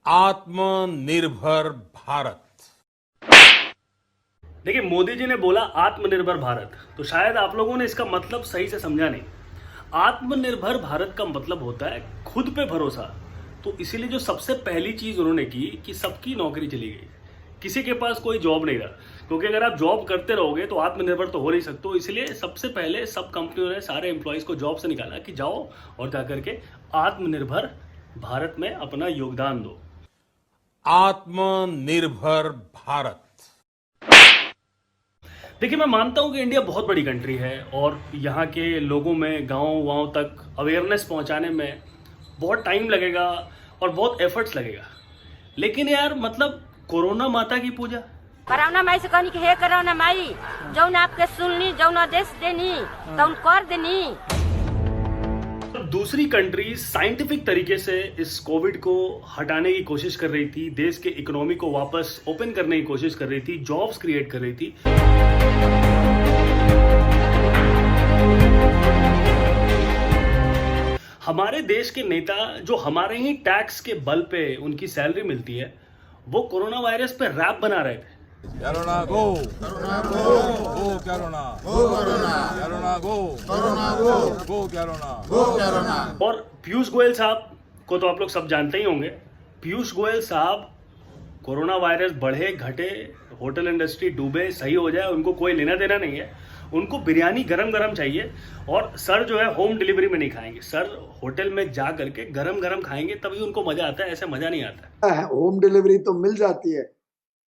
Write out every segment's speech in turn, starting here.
आत्मनिर्भर भारत। देखिए, मोदी जी ने बोला आत्मनिर्भर भारत, तो शायद आप लोगों ने इसका मतलब सही से समझा नहीं। आत्मनिर्भर भारत का मतलब होता है खुद पे भरोसा। तो इसीलिए जो सबसे पहली चीज उन्होंने की कि सबकी नौकरी चली गई, किसी के पास कोई जॉब नहीं रहा, क्योंकि अगर आप जॉब करते रहोगे तो आत्मनिर्भर तो हो नहीं सकते। इसलिए सबसे पहले सब कंपनियों ने सारे एम्प्लॉयज को जॉब से निकाला कि जाओ और क्या करके आत्मनिर्भर भारत में अपना योगदान दो। आत्मनिर्भर भारत। देखिए, मैं मानता हूं कि इंडिया बहुत बड़ी कंट्री है और यहाँ के लोगों में गाँव तक अवेयरनेस पहुँचाने में बहुत टाइम लगेगा और बहुत एफर्ट्स लगेगा। लेकिन यार, मतलब कोरोना माता की पूजा, करावना माई से कहनी कि हे करावना माई, जौन आपके सुननी, जौन आदेश देनी तौन कर देनी। दूसरी कंट्री साइंटिफिक तरीके से इस कोविड को हटाने की कोशिश कर रही थी, देश के इकोनॉमी को वापस ओपन करने की कोशिश कर रही थी, जॉब्स क्रिएट कर रही थी। हमारे देश के नेता जो हमारे ही टैक्स के बल पे उनकी सैलरी मिलती है, वो कोरोना वायरस पे रैप बना रहे थे। कोरोना गो, कोरोना गो, गो कोरोना, गो कोरोना, कोरोना गो, कोरोना गो, गो कोरोना, गो कोरोना। और पीयूष गोयल साहब को तो आप लोग सब जानते ही होंगे। पीयूष गोयल साहब कोरोना वायरस बढ़े घटे, होटल इंडस्ट्री डूबे सही हो जाए, उनको कोई लेना देना नहीं है। उनको बिरयानी गरम गरम चाहिए और सर जो है होम डिलीवरी में नहीं खाएंगे, सर होटल में जा करके गरम गरम खाएंगे, तभी उनको मजा आता है, ऐसे मजा नहीं आता है। होम डिलीवरी तो मिल जाती है,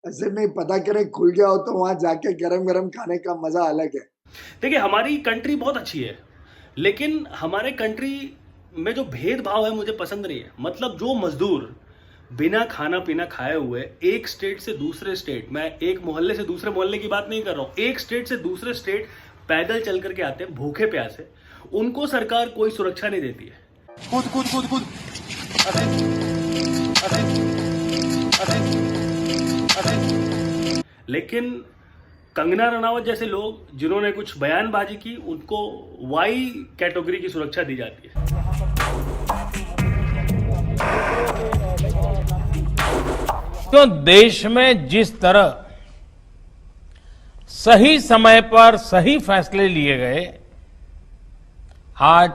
ऐसे में पता करें खुल गया हो तो वहां जाके गरम गरम खाने का मजा अलग है। देखिए, हमारी कंट्री बहुत अच्छी है, लेकिन हमारे कंट्री में जो भेदभाव है मुझे पसंद नहीं है। मतलब जो मजदूर बिना खाना पीना खाए हुए एक स्टेट से दूसरे स्टेट, मैं एक मोहल्ले से दूसरे मोहल्ले की बात नहीं कर रहा हूं, एक स्टेट से दूसरे स्टेट पैदल चल करके आते हैं भूखे प्यासे, उनको सरकार कोई सुरक्षा नहीं देती है। कूद कूद कूद कूद, अरे अरे अरे अरे। लेकिन कंगना रनावत जैसे लोग जिन्होंने कुछ बयानबाजी की, उनको वाई कैटेगरी की सुरक्षा दी जाती है। तो देश में जिस तरह सही समय पर सही फैसले लिए गए, आज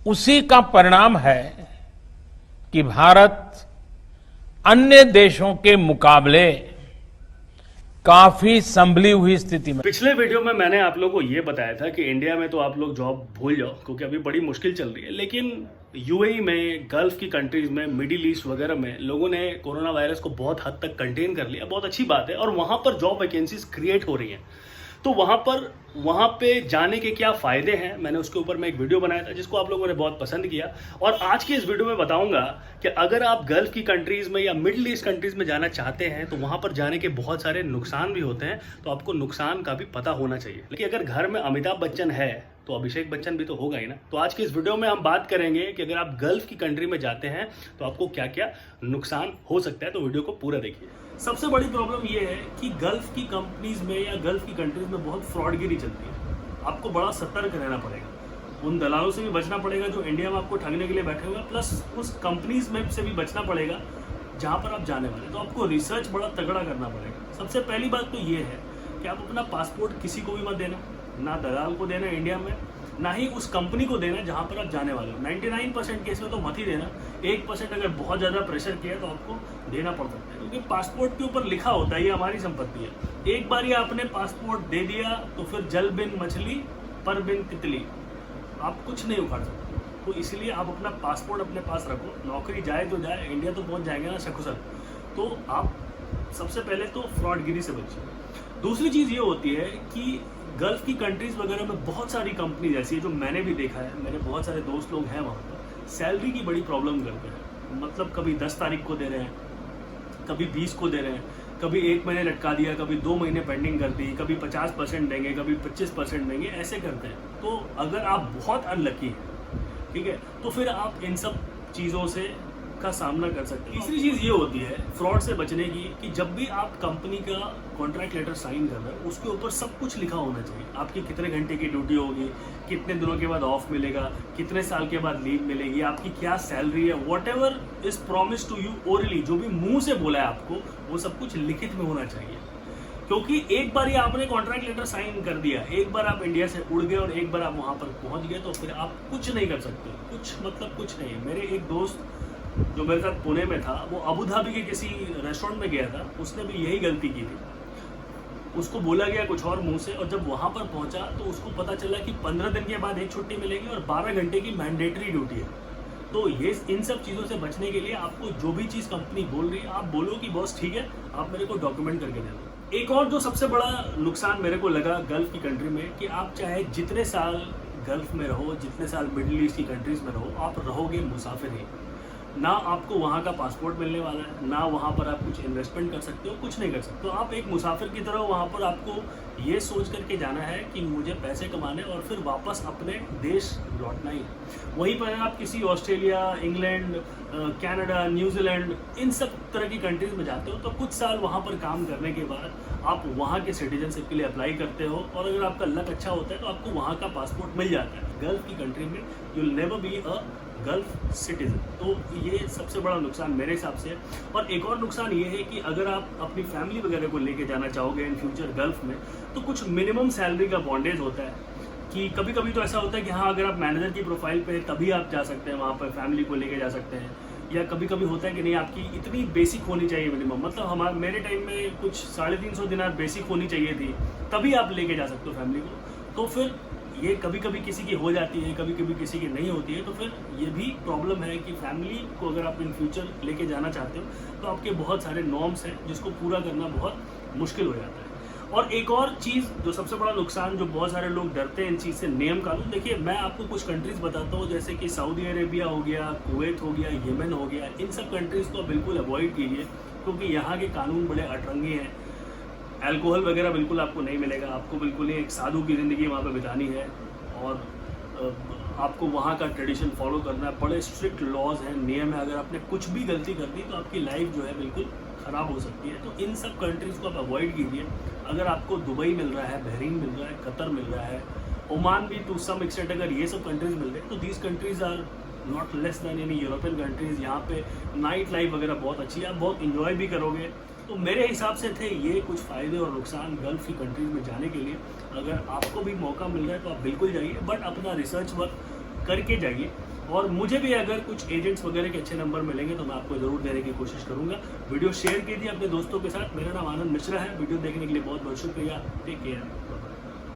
उसी का परिणाम है कि भारत अन्य देशों के मुकाबले काफी संभली हुई स्थिति में। पिछले वीडियो में मैंने आप लोगों को यह बताया था कि इंडिया में तो आप लोग जॉब भूल जाओ, क्योंकि अभी बड़ी मुश्किल चल रही है। लेकिन यूएई में, गल्फ की कंट्रीज में, मिडिल ईस्ट वगैरह में लोगों ने कोरोना वायरस को बहुत हद तक कंटेन कर लिया, बहुत अच्छी बात है। और वहां पर जॉब वैकेंसीज क्रिएट हो रही हैं। तो वहां पे जाने के क्या फायदे हैं, मैंने उसके ऊपर मैं एक वीडियो बनाया था जिसको आप लोगों ने बहुत पसंद किया। और आज की इस वीडियो में बताऊंगा कि अगर आप गल्फ की कंट्रीज में या मिडिल ईस्ट कंट्रीज में जाना चाहते हैं तो वहां पर जाने के बहुत सारे नुकसान भी होते हैं, तो आपको नुकसान का भी पता होना चाहिए। लेकिन अगर घर में अमिताभ बच्चन है तो अभिषेक बच्चन भी तो होगा ही ना। तो आज की इस वीडियो में हम बात करेंगे कि अगर आप गल्फ की कंट्री में जाते हैं तो आपको क्या क्या नुकसान हो सकता है। तो वीडियो को पूरा देखिए। सबसे बड़ी प्रॉब्लम यह है कि गल्फ की कंपनीज में या गल्फ की कंट्रीज में बहुत फ्रॉडगिरी चलती है। आपको बड़ा सतर्क रहना पड़ेगा, उन दलालों से भी बचना पड़ेगा जो इंडिया में आपको ठगने के लिए बैठे हुए हैं, प्लस उस कंपनीज में से भी बचना पड़ेगा जहां पर आप जाने वाले। तो आपको रिसर्च बड़ा तगड़ा करना पड़ेगा। सबसे पहली बात तो ये है कि आप अपना पासपोर्ट किसी को भी मत देना, ना दलाल को देना इंडिया में, ना ही उस कंपनी को देना जहां पर आप जाने वाले हो। 99% केस में तो मत ही देना। 1% अगर बहुत ज़्यादा प्रेशर किया तो आपको देना पड़ सकता है, क्योंकि पासपोर्ट के ऊपर लिखा होता है ये हमारी संपत्ति है। एक बार ये आपने पासपोर्ट दे दिया तो फिर जल बिन मछली पर बिन तितली, आप कुछ नहीं उखाड़ सकते। तो इसलिए आप अपना पासपोर्ट अपने पास रखो। नौकरी जाए तो जाए, इंडिया तो पहुँच जाएंगे ना सकुशल। तो आप सबसे पहले तो फ्रॉडगिरी से बचिए। दूसरी चीज़ ये होती है कि गल्फ की कंट्रीज वगैरह में बहुत सारी कंपनीज ऐसी है जो मैंने भी देखा है, मेरे बहुत सारे दोस्त लोग हैं वहाँ पर, सैलरी की बड़ी प्रॉब्लम करते हैं। मतलब कभी 10 तारीख को दे रहे हैं, कभी 20 को दे रहे हैं, कभी 1 महीने लटका दिया, कभी 2 महीने पेंडिंग कर दी, कभी 50% देंगे, कभी 25% देंगे, ऐसे करते हैं। तो अगर आप बहुत अनलकी हैं, ठीक है, तो फिर आप इन सब चीज़ों से का सामना कर सकते हैं। तीसरी चीज़ ये होती है फ्रॉड से बचने की कि जब भी आप कंपनी का कॉन्ट्रैक्ट लेटर साइन कर रहे हैं उसके ऊपर सब कुछ लिखा होना चाहिए। आपकी कितने घंटे की ड्यूटी होगी, कितने दिनों के बाद ऑफ मिलेगा, कितने साल के बाद लीव मिलेगी, आपकी क्या सैलरी है, whatever is promise to you orally, जो भी मुंह से बोला है आपको वो सब कुछ लिखित में होना चाहिए। क्योंकि एक बार ही आपने कॉन्ट्रैक्ट लेटर साइन कर दिया, एक बार आप इंडिया से उड़ गए और एक बार आप वहां पर पहुंच गए तो फिर आप कुछ नहीं कर सकते, कुछ मतलब कुछ नहीं। मेरे एक दोस्त जो मेरे साथ पुणे में था वो अबू धाबी के किसी रेस्टोरेंट में गया था, उसने भी यही गलती की थी। उसको बोला गया कुछ और मुंह से और जब वहां पर पहुंचा तो उसको पता चला कि 15 दिन के बाद एक छुट्टी मिलेगी और 12 घंटे की मैंडेटरी ड्यूटी है। तो ये इन सब चीज़ों से बचने के लिए आपको जो भी चीज़ कंपनी बोल रही है आप बोलो कि बॉस ठीक है, आप मेरे को डॉक्यूमेंट करके दे दो। एक और जो सबसे बड़ा नुकसान मेरे को लगा गल्फ की कंट्री में कि आप चाहे जितने साल गल्फ में रहो, जितने साल मिडिल ईस्ट की कंट्रीज में रहो, आप रहोगे मुसाफिर ही। ना आपको वहाँ का पासपोर्ट मिलने वाला है, ना वहाँ पर आप कुछ इन्वेस्टमेंट कर सकते हो, कुछ नहीं कर सकते हो। आप एक मुसाफिर की तरह वहाँ पर आपको ये सोच करके जाना है कि मुझे पैसे कमाने और फिर वापस अपने देश लौटना ही। वहीं पर आप किसी ऑस्ट्रेलिया, इंग्लैंड, कनाडा, न्यूजीलैंड, इन सब तरह की कंट्रीज में जाते हो तो कुछ साल वहाँ पर काम करने के बाद आप वहाँ के सिटीजनशिप के लिए अप्लाई करते हो और अगर आपका लक अच्छा होता है तो आपको वहाँ का पासपोर्ट मिल जाता है। गल्फ की कंट्री में you will never be a gulf citizen. तो ये सबसे बड़ा नुकसान मेरे हिसाब से है। और एक और नुकसान ये है कि अगर आप अपनी फैमिली वगैरह को लेके जाना चाहोगे इन फ्यूचर गल्फ में तो कुछ मिनिमम सैलरी का बॉन्डेज होता है कि कभी कभी तो ऐसा होता है कि हाँ अगर आप मैनेजर की प्रोफाइल पे तभी आप जा सकते हैं वहाँ पर, फैमिली को लेके जा सकते हैं। या कभी कभी होता है कि नहीं आपकी इतनी बेसिक होनी चाहिए मिनिमम, मतलब मेरे टाइम में कुछ 350 दिनार बेसिक होनी चाहिए थी, तभी आप लेके जा सकते हो फैमिली को। तो फिर ये कभी कभी किसी की हो जाती है, कभी कभी किसी की नहीं होती है, तो फिर ये भी प्रॉब्लम है कि फैमिली को अगर आप इन फ्यूचर लेके जाना चाहते हो तो आपके बहुत सारे नॉर्म्स हैं जिसको पूरा करना बहुत मुश्किल हो जाता है। और एक और चीज़ जो सबसे बड़ा नुकसान, जो बहुत सारे लोग डरते हैं इन चीज़ से, नियम कानून। देखिए मैं आपको कुछ कंट्रीज़ बताता हूँ जैसे कि सऊदी अरेबिया हो गया, कुवैत हो गया, यमन हो गया, इन सब कंट्रीज़ को बिल्कुल अवॉइड कीजिए क्योंकि यहाँ के कानून बड़े अतरंगी हैं। अल्कोहल वगैरह बिल्कुल आपको नहीं मिलेगा, आपको बिल्कुल ही एक साधु की ज़िंदगी वहाँ पर बितानी है और आपको वहाँ का ट्रेडिशन फॉलो करना है। बड़े स्ट्रिक्ट लॉज हैं, नियम है। अगर आपने कुछ भी गलती कर दी तो आपकी लाइफ जो है बिल्कुल ख़राब हो सकती है। तो इन सब कंट्रीज़ को आप अवॉइड कीजिए। अगर आपको दुबई मिल रहा है, बहरीन मिल रहा है, कतर मिल रहा है, ओमान भी टू सम एक्सटेंट, अगर ये सब कंट्रीज़ मिल रहे हैं तो these countries are not less than any European countries. यहाँ पे नाइट लाइफ वगैरह बहुत अच्छी है, आप बहुत इन्जॉय भी करोगे। तो मेरे हिसाब से थे ये कुछ फ़ायदे और नुकसान गल्फ़ की कंट्रीज़ में जाने के लिए। अगर आपको भी मौका मिल रहा है तो आप बिल्कुल जाइए, बट अपना रिसर्च वर्क करके जाइए। और मुझे भी अगर कुछ एजेंट्स वगैरह के अच्छे नंबर मिलेंगे तो मैं आपको ज़रूर देने की कोशिश करूँगा। वीडियो शेयर कीजिए अपने दोस्तों के साथ। मेरा नाम आनंद मिश्रा है। वीडियो देखने के लिए बहुत बहुत शुक्रिया। Take care.